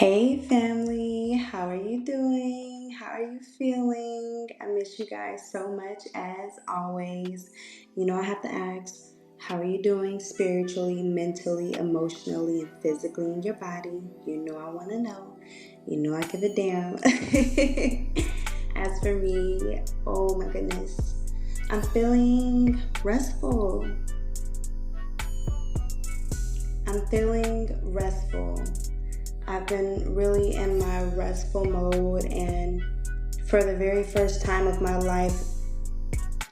Hey family, how are you doing? How are you feeling? I miss you guys so much as always. I have to ask, how are you doing spiritually, mentally, emotionally, and physically in your body? I want to know. I give a damn. As for me, oh my goodness, I'm feeling restful. I'm feeling restful. I've been really in my restful mode, and for the very first time of my life,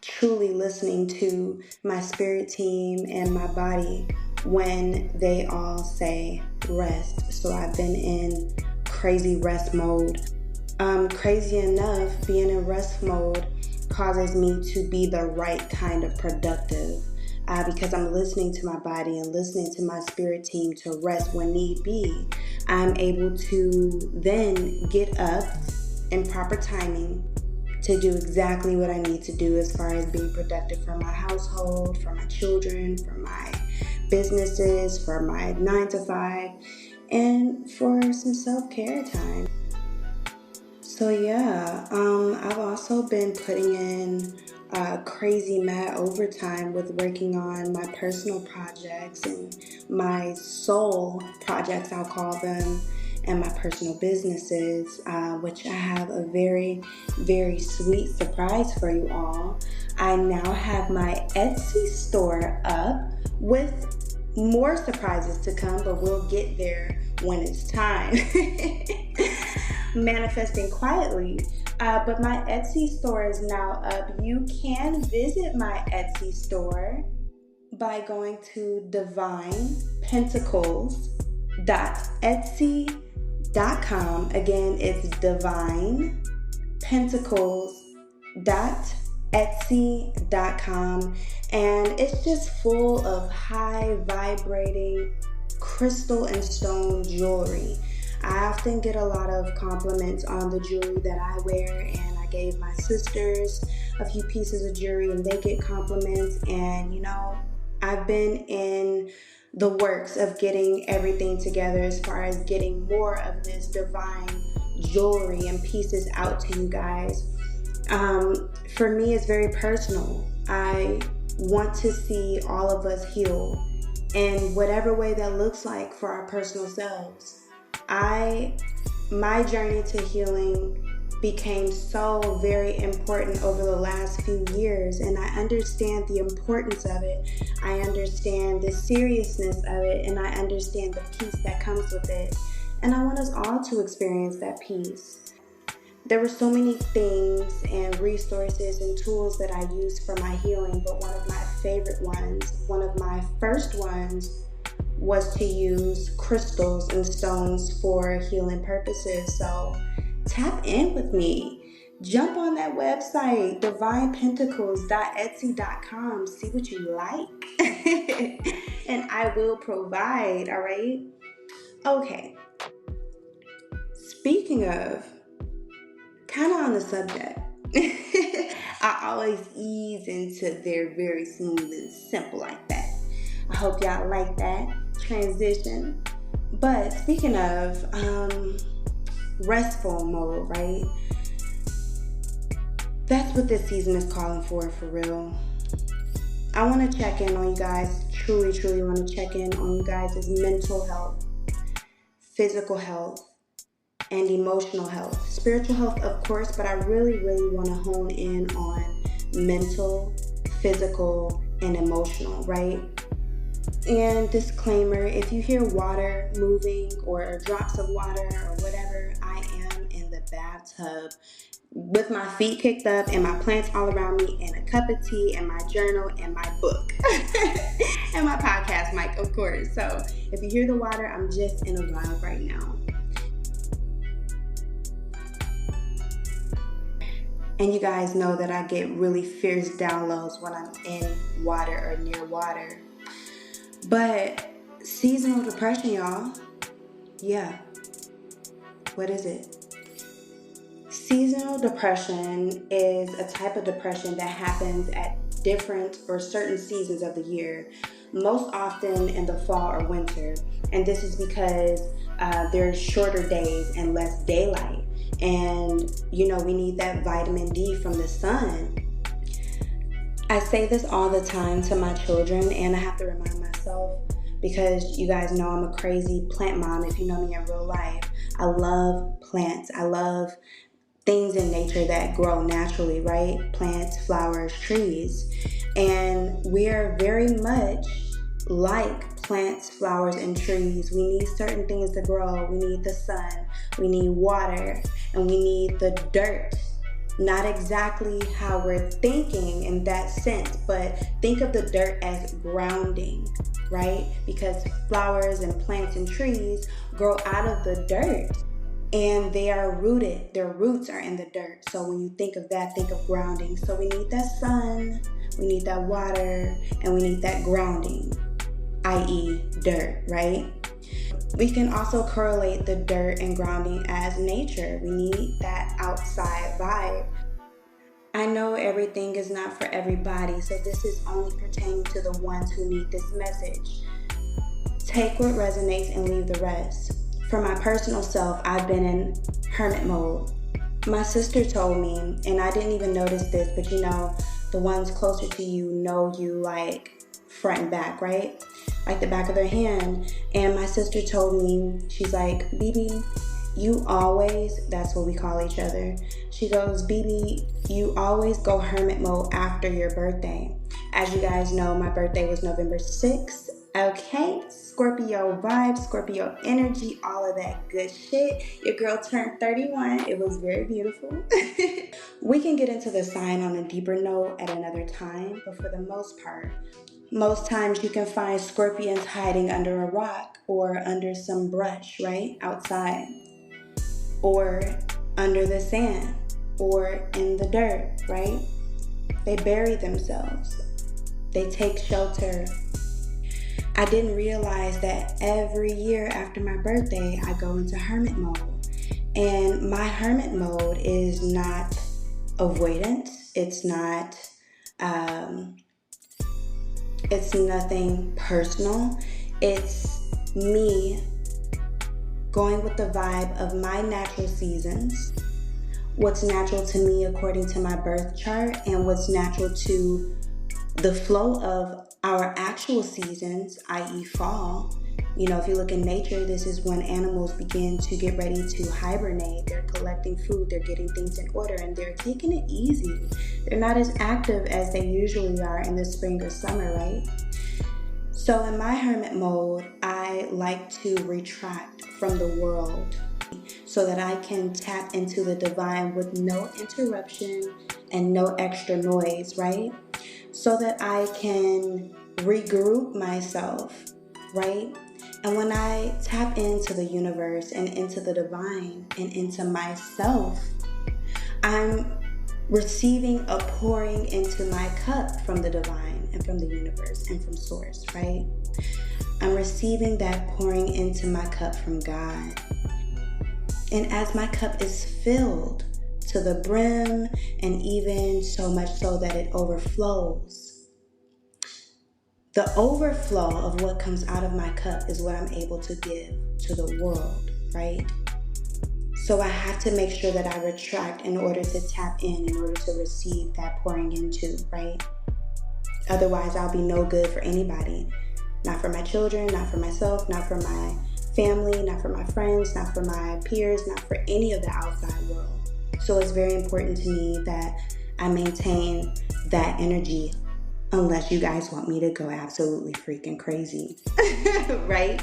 truly listening to my spirit team and my body when they all say rest. So I've been in crazy rest mode. Crazy enough, being in rest mode causes me to be the right kind of productive. Because I'm listening to my body and listening to my spirit team to rest when need be, I'm able to then get up in proper timing to do exactly what I need to do as far as being productive for my household, for my children, for my businesses, for my 9 to 5, and for some self-care time. So yeah, I've also been putting in crazy mad overtime with working on my personal projects and my soul projects, I'll call them, and my personal businesses, which I have a very, very sweet surprise for you all. I now have my Etsy store up with more surprises to come, but we'll get there when it's time. Manifesting quietly. But my Etsy store is now up. You can visit my Etsy store by going to divinepentacles.etsy.com. Again, it's divinepentacles.etsy.com, and it's just full of high vibrating crystal and stone jewelry. I often get a lot of compliments on the jewelry that I wear, and I gave my sisters a few pieces of jewelry and they get compliments. And I've been in the works of getting everything together as far as getting more of this divine jewelry and pieces out to you guys. For me, it's very personal. I want to see all of us heal in whatever way that looks like for our personal selves. My journey to healing became so very important over the last few years, and I understand the importance of it. I understand the seriousness of it, and I understand the peace that comes with it. And I want us all to experience that peace. There were so many things and resources and tools that I used for my healing, but one of my favorite ones, one of my first ones, was to use crystals and stones for healing purposes. So tap in with me. Jump on that website, divinepentacles.etsy.com. See what you like. And I will provide, all right? Okay. Speaking of, kind of on the subject, I always ease into their very smooth and simple like that. I hope y'all like that transition. But speaking of restful mode, right? That's what this season is calling for real. I want to check in on you guys. Truly want to check in on you guys' mental health, physical health, and emotional health. Spiritual health, of course, but I really want to hone in on mental, physical, and emotional, right? And disclaimer, if you hear water moving or drops of water or whatever, I am in the bathtub with my feet kicked up and my plants all around me and a cup of tea and my journal and my book and my podcast mic, of course. So if you hear the water, I'm just in a vibe right now. And you guys know that I get really fierce downloads when I'm in water or near water. But seasonal depression, y'all. Yeah. What is it? Seasonal depression is a type of depression that happens at different or certain seasons of the year, most often in the fall or winter. And this is because there's shorter days and less daylight. And, we need that vitamin D from the sun. I say this all the time to my children, and I have to remind myself, because you guys know I'm a crazy plant mom if you know me in real life. I love plants. I love things in nature that grow naturally, right? Plants, flowers, trees. And we are very much like plants, flowers, and trees. We need certain things to grow. We need the sun, we need water, and we need the dirt. Not exactly how we're thinking in that sense, but think of the dirt as grounding, right? Because flowers and plants and trees grow out of the dirt, and they are rooted. Their roots are in the dirt. So when you think of that, think of grounding. So we need that sun, we need that water, and we need that grounding, i.e. dirt, right? We can also correlate the dirt and grounding as nature. We need that outside vibe. I know everything is not for everybody, so this is only pertaining to the ones who need this message. Take what resonates and leave the rest. For my personal self, I've been in hermit mode. My sister told me, and I didn't even notice this, but the ones closer to you know you like front and back, right? Like the back of their hand. And my sister told me, she's like, BB, you always, that's what we call each other. She goes, BB, you always go hermit mode after your birthday. As you guys know, my birthday was November 6th. Okay, Scorpio vibes, Scorpio energy, all of that good shit. Your girl turned 31. It was very beautiful. We can get into the sign on a deeper note at another time, but for the most part, most times you can find scorpions hiding under a rock or under some brush, right? Outside. Or under the sand. Or in the dirt, right? They bury themselves. They take shelter. I didn't realize that every year after my birthday, I go into hermit mode. And my hermit mode is not avoidance. It's not, it's nothing personal. It's me going with the vibe of my natural seasons, what's natural to me according to my birth chart, and what's natural to the flow of our actual seasons, i.e. fall. If you look in nature, this is when animals begin to get ready to hibernate. They're collecting food, they're getting things in order, and they're taking it easy. They're not as active as they usually are in the spring or summer, right? So in my hermit mode, I like to retract from the world so that I can tap into the divine with no interruption and no extra noise, right? So that I can regroup myself, right? And when I tap into the universe and into the divine and into myself, I'm receiving a pouring into my cup from the divine and from the universe and from source, right? I'm receiving that pouring into my cup from God. And as my cup is filled to the brim, and even so much so that it overflows, the overflow of what comes out of my cup is what I'm able to give to the world, right? So I have to make sure that I retract in order to tap in order to receive that pouring into, right? Otherwise, I'll be no good for anybody. Not for my children, not for myself, not for my family, not for my friends, not for my peers, not for any of the outside world. So it's very important to me that I maintain that energy, unless you guys want me to go absolutely freaking crazy, right?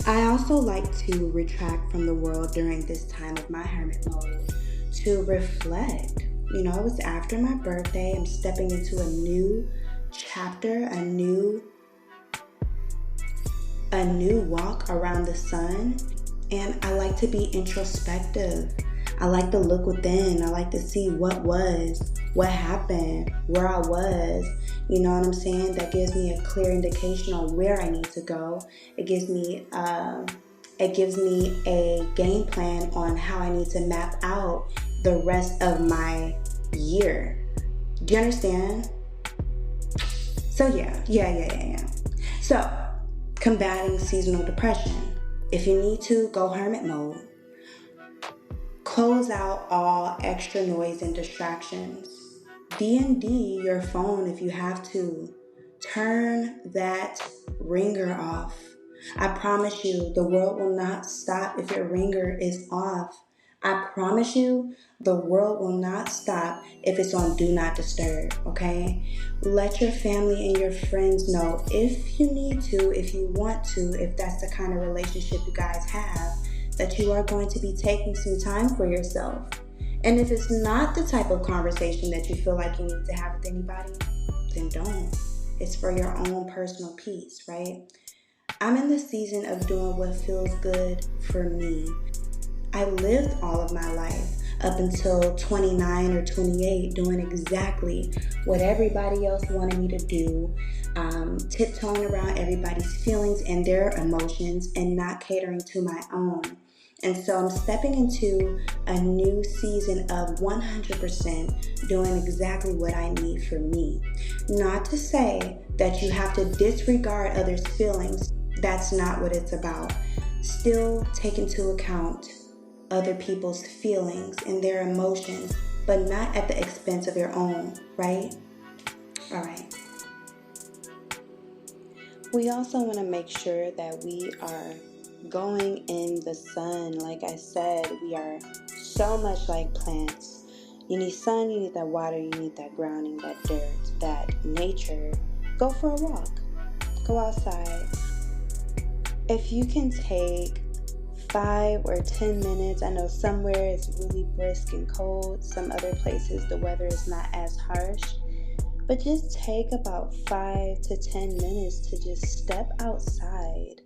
I also like to retract from the world during this time of my hermit mode to reflect. It was after my birthday. I'm stepping into a new chapter, a new walk around the sun. And I like to be introspective. I like to look within. I like to see what was, what happened, where I was. You know what I'm saying? That gives me a clear indication on where I need to go. It gives me a game plan on how I need to map out the rest of my year. Do you understand? So yeah. So combating seasonal depression. If you need to, go hermit mode. Close out all extra noise and distractions. D&D your phone if you have to. Turn that ringer off. I promise you, the world will not stop if your ringer is off. I promise you, the world will not stop if it's on do not disturb, okay? Let your family and your friends know if you need to, if you want to, if that's the kind of relationship you guys have, that you are going to be taking some time for yourself. And if it's not the type of conversation that you feel like you need to have with anybody, then don't. It's for your own personal peace, right? I'm in the season of doing what feels good for me. I lived all of my life up until 29 or 28 doing exactly what everybody else wanted me to do, tiptoeing around everybody's feelings and their emotions and not catering to my own. And so I'm stepping into a new season of 100% doing exactly what I need for me. Not to say that you have to disregard others' feelings. That's not what it's about. Still take into account other people's feelings and their emotions, but not at the expense of your own, right? All right. We also want to make sure that we are going in the sun. Like I said, we are so much like plants. You need sun, you need that water, you need that grounding, that dirt, that nature. Go for a walk. Go outside. If you can take 5 or 10 minutes, I know somewhere it's really brisk and cold, some other places the weather is not as harsh, but just take about 5 to 10 minutes to just step outside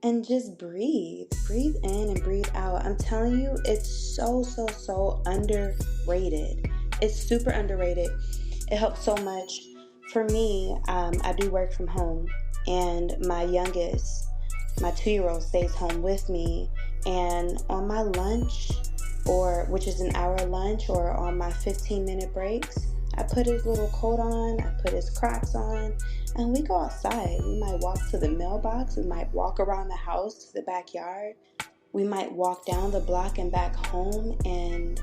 and just breathe in and breathe out. I'm telling you, it's so underrated. It's super underrated. It helps so much. For me, I do work from home, and my youngest, my 2-year-old, stays home with me, and on my lunch, or which is an hour lunch, or on my 15-minute breaks, I put his little coat on, I put his Crocs on, and we go outside. We might walk to the mailbox, we might walk around the house to the backyard, we might walk down the block and back home, and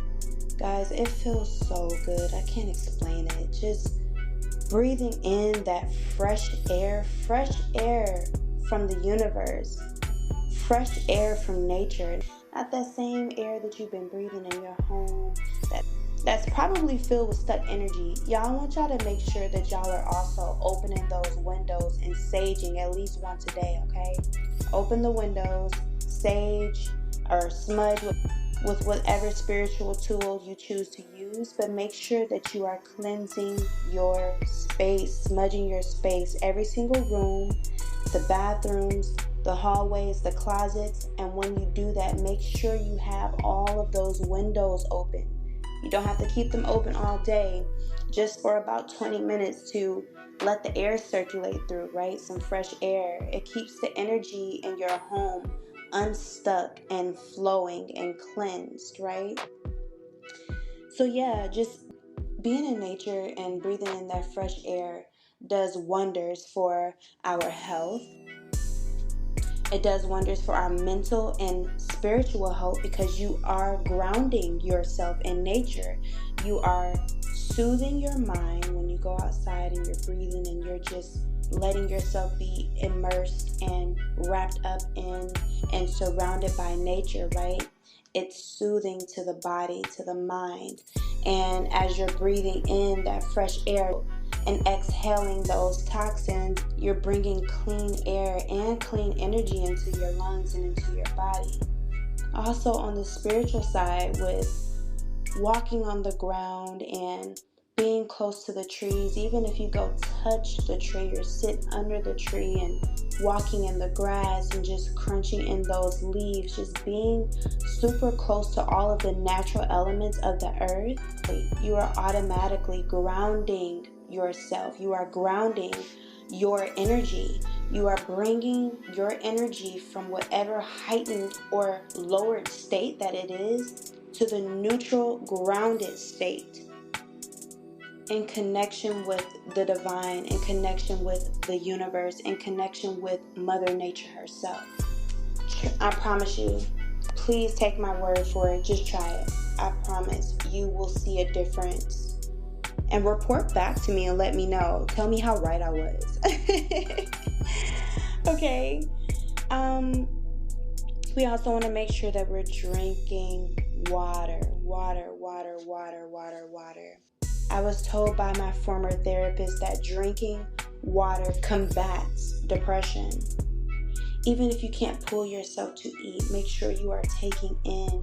guys, it feels so good. I can't explain it. Just breathing in that fresh air from the universe, fresh air from nature, not that same air that you've been breathing in your home that's probably filled with stuck energy. Y'all, I want y'all to make sure that y'all are also opening those windows and saging at least once a day, okay? Open the windows, sage or smudge with whatever spiritual tool you choose to use, but make sure that you are cleansing your space, smudging your space, every single room, the bathrooms, the hallways, the closets. And when you do that, make sure you have all of those windows open. You don't have to keep them open all day, just for about 20 minutes to let the air circulate through, right? Some fresh air. It keeps the energy in your home unstuck and flowing and cleansed, right? So yeah, just being in nature and breathing in that fresh air does wonders for our health. It does wonders for our mental and spiritual health, because you are grounding yourself in nature. You are soothing your mind when you go outside and you're breathing and you're just letting yourself be immersed and wrapped up in and surrounded by nature, right? It's soothing to the body, to the mind. And as you're breathing in that fresh air and exhaling those toxins, you're bringing clean air and clean energy into your lungs and into your body. Also on the spiritual side, with walking on the ground and being close to the trees, even if you go touch the tree or sit under the tree and walking in the grass and just crunching in those leaves, just being super close to all of the natural elements of the earth, you are automatically grounding yourself. You are grounding your energy. You are bringing your energy from whatever heightened or lowered state that it is to the neutral, grounded state. in connection with the divine, in connection with the universe, in connection with Mother Nature herself. I promise you, please take my word for it. Just try it. I promise you will see a difference. And report back to me and let me know. Tell me how right I was. Okay. We also want to make sure that we're drinking water. I was told by my former therapist that drinking water combats depression. Even if you can't pull yourself to eat, make sure you are taking in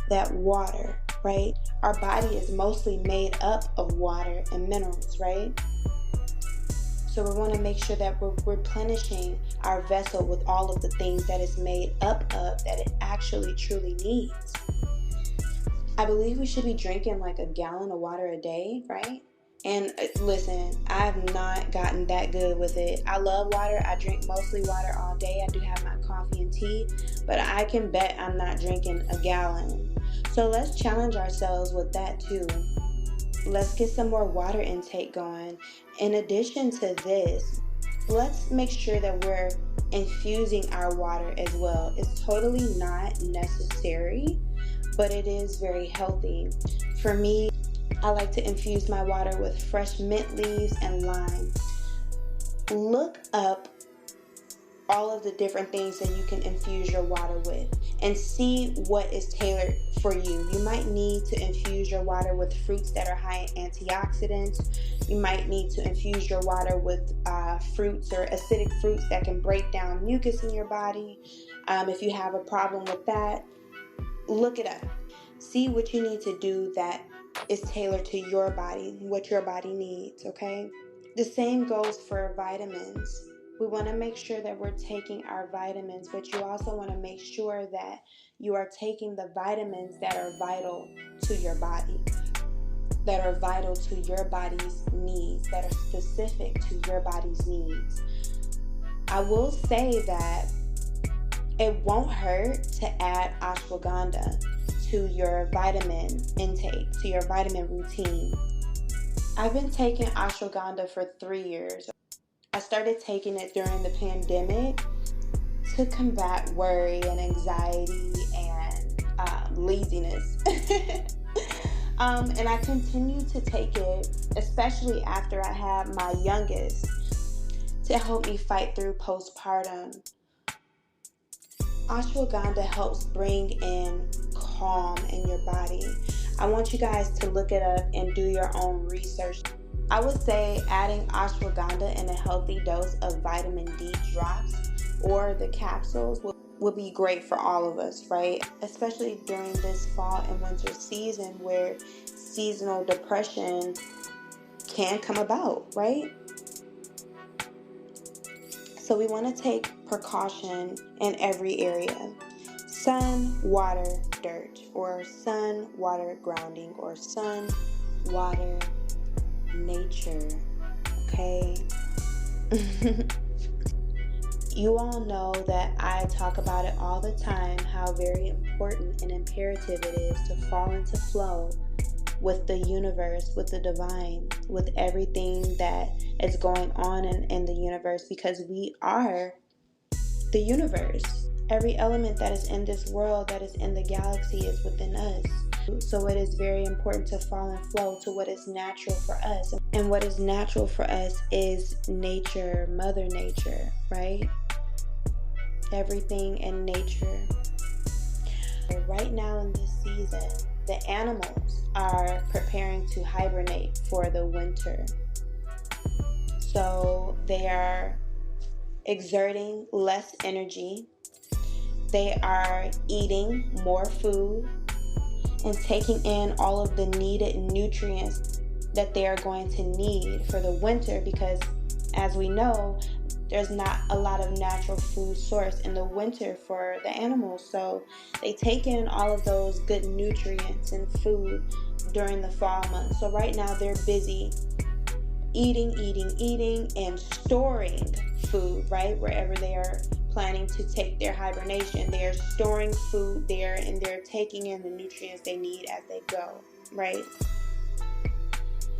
that water, right? Our body is mostly made up of water and minerals, right? So we want to make sure that we're replenishing our vessel with all of the things that it's made up of, that it actually truly needs. I believe we should be drinking like a gallon of water a day, right? And listen, I've not gotten that good with it. I love water. I drink mostly water all day. I do have my coffee and tea, but I can bet I'm not drinking a gallon. So let's challenge ourselves with that too. Let's get some more water intake going. In addition to this, let's make sure that we're infusing our water as well. It's totally not necessary, but it is very healthy. For me, I like to infuse my water with fresh mint leaves and lime. Look up all of the different things that you can infuse your water with and see what is tailored for you. You might need to infuse your water with fruits that are high in antioxidants. You might need to infuse your water with fruits or acidic fruits that can break down mucus in your body. If you have a problem with that, look it up. See what you need to do that is tailored to your body, what your body needs, okay? The same goes for vitamins. We want to make sure that we're taking our vitamins, but you also want to make sure that you are taking the vitamins that are vital to your body, that are vital to your body's needs, that are specific to your body's needs. I will say that it won't hurt to add ashwagandha to your vitamin intake, to your vitamin routine. I've been taking ashwagandha for 3 years. I started taking it during the pandemic to combat worry and anxiety and laziness. And I continue to take it, especially after I had my youngest, to help me fight through postpartum. Ashwagandha helps bring in calm in your body. I want you guys to look it up and do your own research. I would say adding ashwagandha in a healthy dose of vitamin D drops or the capsules will be great for all of us, right? Especially during this fall and winter season where seasonal depression can come about, right? So we want to take precaution in every area. Sun, water, dirt, or sun, water, grounding, or sun, water, nature, okay? You all know that I talk about it all the time, how very important and imperative it is to fall into flow with the universe, with the divine, with everything that is going on in the universe, because we are the universe. Every element that is in this world, that is in the galaxy, is within us. So it is very important to fall in flow to what is natural for us. And what is natural for us is nature, Mother Nature, right? Everything in nature. Right now in this season, the animals are preparing to hibernate for the winter. So they are exerting less energy. They are eating more food and taking in all of the needed nutrients that they are going to need for the winter, because as we know, there's not a lot of natural food source in the winter for the animals. So they take in all of those good nutrients and food during the fall months. So right now they're busy eating, and storing food, right? Wherever they are planning to take their hibernation, they are storing food there and they're taking in the nutrients they need as they go, right?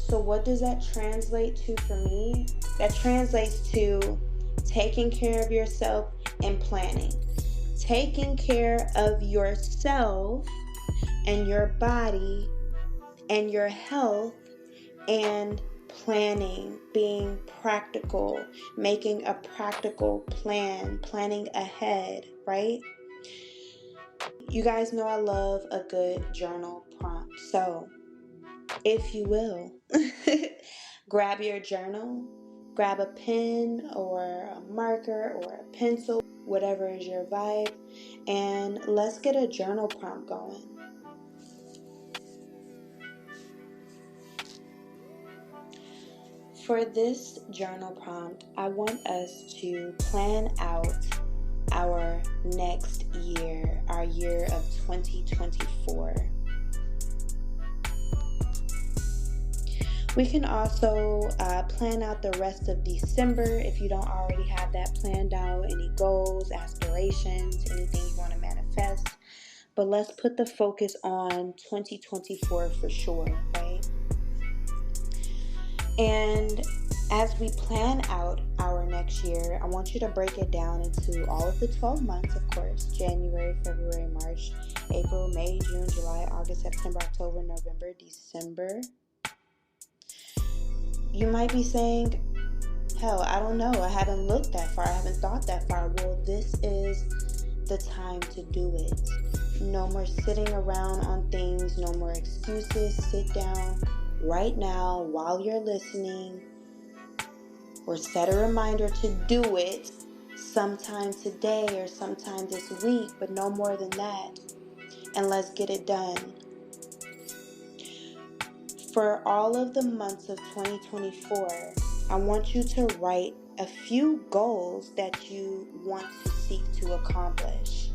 So what does that translate to for me? That translates to taking care of yourself and planning. Taking care of yourself and your body and your health and planning, being practical, making a practical plan, planning ahead, right? You guys know I love a good journal prompt. So, if you will, grab your journal, grab a pen or a marker or a pencil, whatever is your vibe, and let's get a journal prompt going. For this journal prompt, I want us to plan out our next year, our year of 2024. We can also plan out the rest of December if you don't already have that planned out, any goals, aspirations, anything you want to manifest. But let's put the focus on 2024 for sure, right? And as we plan out our next year, I want you to break it down into all of the 12 months, of course: January, February, March, April, May, June, July, August, September, October, November, December. You might be saying, hell, I don't know. I haven't looked that far. I haven't thought that far. Well, this is the time to do it. No more sitting around on things. No more excuses. Sit down right now while you're listening, or set a reminder to do it sometime today or sometime this week, but no more than that. And let's get it done. For all of the months of 2024, I want you to write a few goals that you want to seek to accomplish.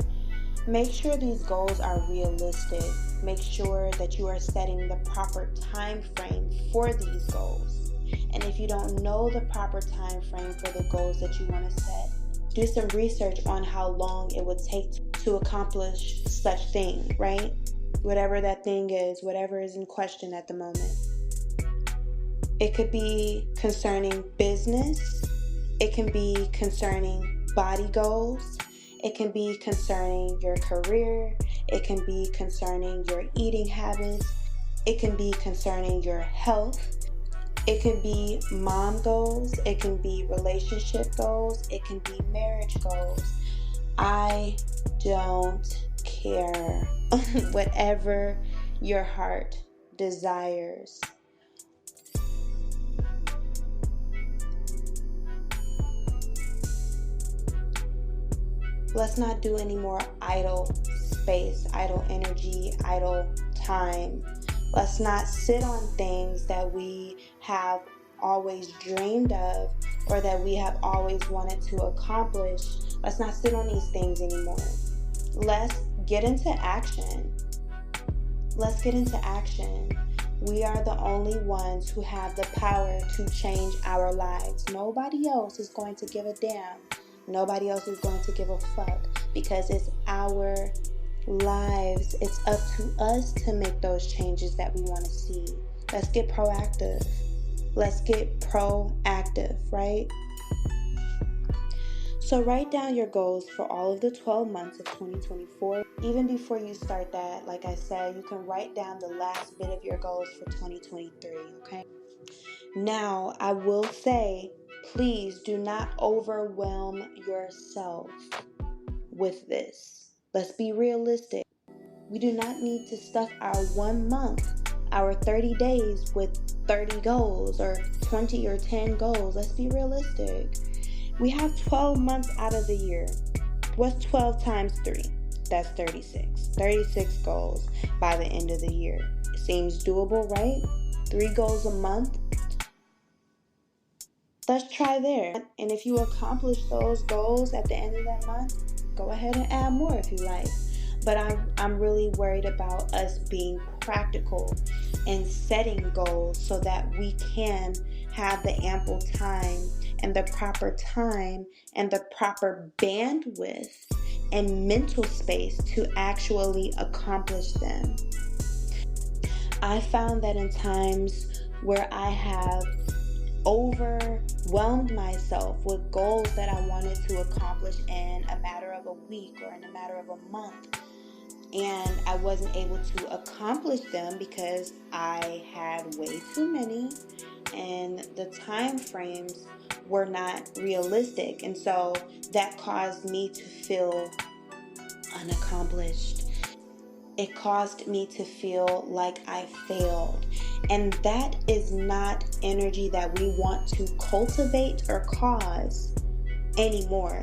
Make sure these goals are realistic. Make sure that you are setting the proper time frame for these goals. And if you don't know the proper time frame for the goals that you want to set, do some research on how long it would take to accomplish such thing, right? Whatever that thing is, whatever is in question at the moment. It could be concerning business. It can be concerning body goals. It can be concerning your career. It can be concerning your eating habits. It can be concerning your health. It can be mom goals. It can be relationship goals. It can be marriage goals. I don't care. Whatever your heart desires. Let's not do any more idle space, idle energy, idle time. Let's not sit on things that we have always dreamed of or that we have always wanted to accomplish. Let's not sit on these things anymore. Let's get into action. Let's get into action. We are the only ones who have the power to change our lives. Nobody else is going to give a damn. Nobody else is going to give a fuck, because it's our lives. It's up to us to make those changes that we want to see. Let's get proactive. Let's get proactive, right? So write down your goals for all of the 12 months of 2024. Even before you start that, like I said, you can write down the last bit of your goals for 2023, okay? Now, I will say, please do not overwhelm yourself with this. Let's be realistic. We do not need to stuff our 1 month, our 30 days with 30 goals or 20 or 10 goals. Let's be realistic. We have 12 months out of the year. What's 12 times 3? That's 36. 36 goals by the end of the year. It seems doable, right? 3 goals a month. Let's try there. And if you accomplish those goals at the end of that month, go ahead and add more if you like. But I'm really worried about us being practical and setting goals so that we can have the ample time and the proper bandwidth and mental space to actually accomplish them. I found that in times where I have overwhelmed myself with goals that I wanted to accomplish in a matter of a week or in a matter of a month. And I wasn't able to accomplish them because I had way too many and the time frames were not realistic. And so that caused me to feel unaccomplished. It caused me to feel like I failed. And that is not energy that we want to cultivate or cause anymore.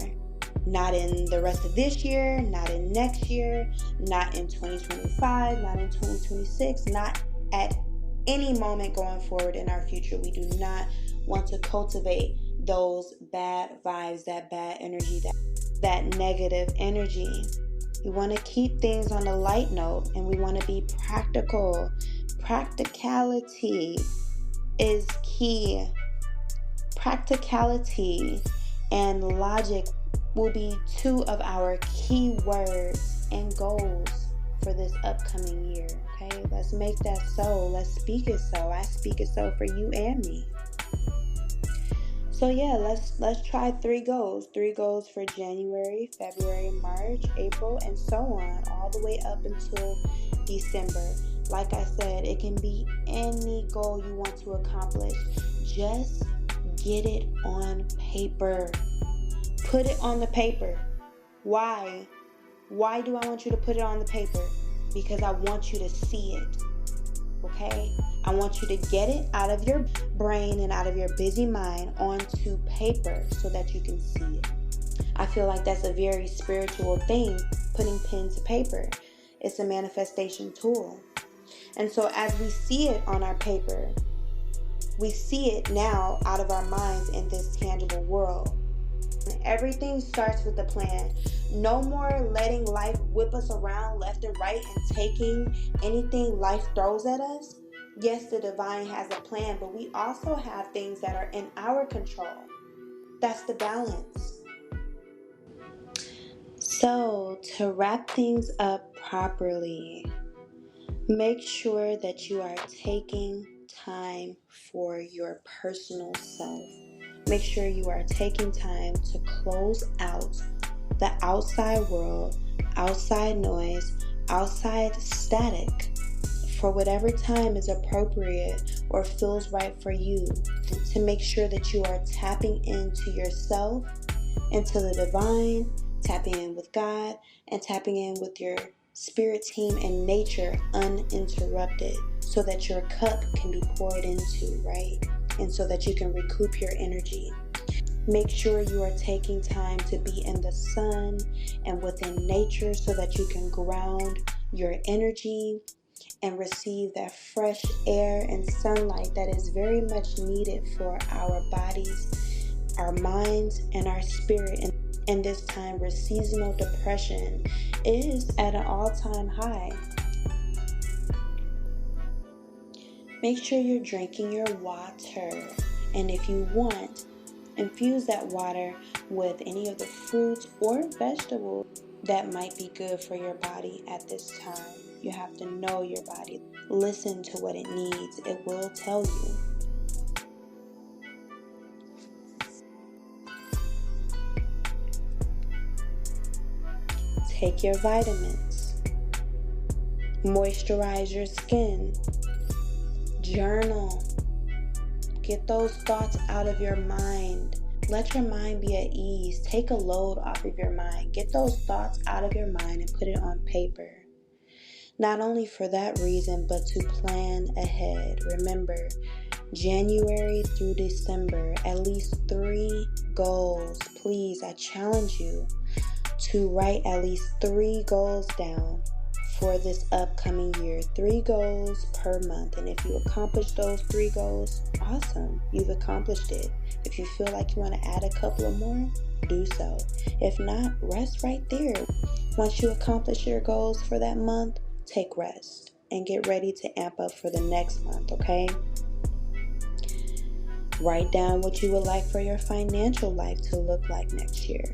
Not in the rest of this year, not in next year, not in 2025, not in 2026, not at any moment going forward in our future. We do not want to cultivate those bad vibes, that bad energy, that negative energy. We want to keep things on a light note, and we want to be practical. Practicality is key. Practicality and logic will be two of our key words and goals for this upcoming year. Okay, let's make that so. Let's speak it so. I speak it so for you and me. So yeah, let's try 3 goals. 3 goals for January, February, March, April, and so on, all the way up until December. Like I said, it can be any goal you want to accomplish. Just get it on paper. Put it on the paper. Why? Why do I want you to put it on the paper? Because I want you to see it. Okay? I want you to get it out of your brain and out of your busy mind onto paper so that you can see it. I feel like that's a very spiritual thing, putting pen to paper. It's a manifestation tool. And so as we see it on our paper, we see it now out of our minds in this tangible world. Everything starts with a plan. No more letting life whip us around left and right and taking anything life throws at us. Yes, the divine has a plan, but we also have things that are in our control. That's the balance. So, to wrap things up properly, make sure that you are taking time for your personal self. Make sure you are taking time to close out the outside world, outside noise, outside static for whatever time is appropriate or feels right for you, to make sure that you are tapping into yourself, into the divine, tapping in with God, and tapping in with your spirit team and nature uninterrupted so that your cup can be poured into, right? And so that you can recoup your energy. Make sure you are taking time to be in the sun and within nature so that you can ground your energy and receive that fresh air and sunlight that is very much needed for our bodies, our minds, and our spirit. And in this time where seasonal depression is at an all-time high. Make sure you're drinking your water. And if you want, infuse that water with any of the fruits or vegetables that might be good for your body at this time. You have to know your body. Listen to what it needs. It will tell you. Take your vitamins. Moisturize your skin. Journal. Get those thoughts out of your mind. Let your mind be at ease. Take a load off of your mind. Get those thoughts out of your mind and put it on paper. Not only for that reason, but to plan ahead. Remember, January through December, at least 3 goals. Please, I challenge you to write at least 3 goals down for this upcoming year. 3 goals per month. And if you accomplish those 3 goals, awesome. You've accomplished it. If you feel like you want to add a couple of more, do so. If not, rest right there. Once you accomplish your goals for that month, take rest and get ready to amp up for the next month, okay? Write down what you would like for your financial life to look like next year.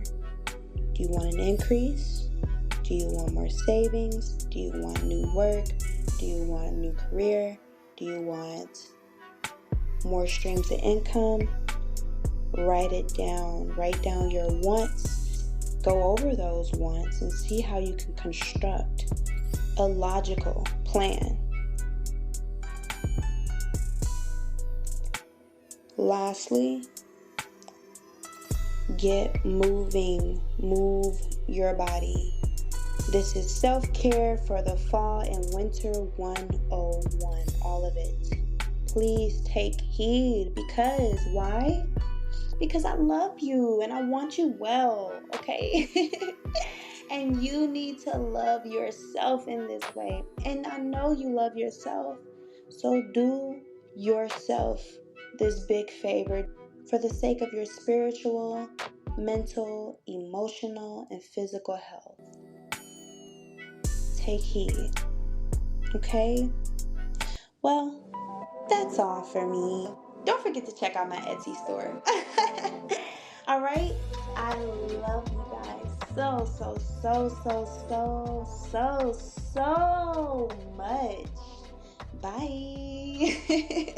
Do you want an increase? Do you want more savings? Do you want new work? Do you want a new career? Do you want more streams of income. Write it down. Write down your wants. Go over those wants and see how you can construct a logical plan. Lastly, get moving. Move your body. This is self-care for the fall and winter 101. All of it. Please take heed, because why? Because I love you and I want you well, okay? And you need to love yourself in this way. And I know you love yourself. So do yourself this big favor for the sake of your spiritual, mental, emotional, and physical health. Take heed, okay? Well, that's all for me. Don't forget to check out my Etsy store. All right? I love you guys so much. Bye.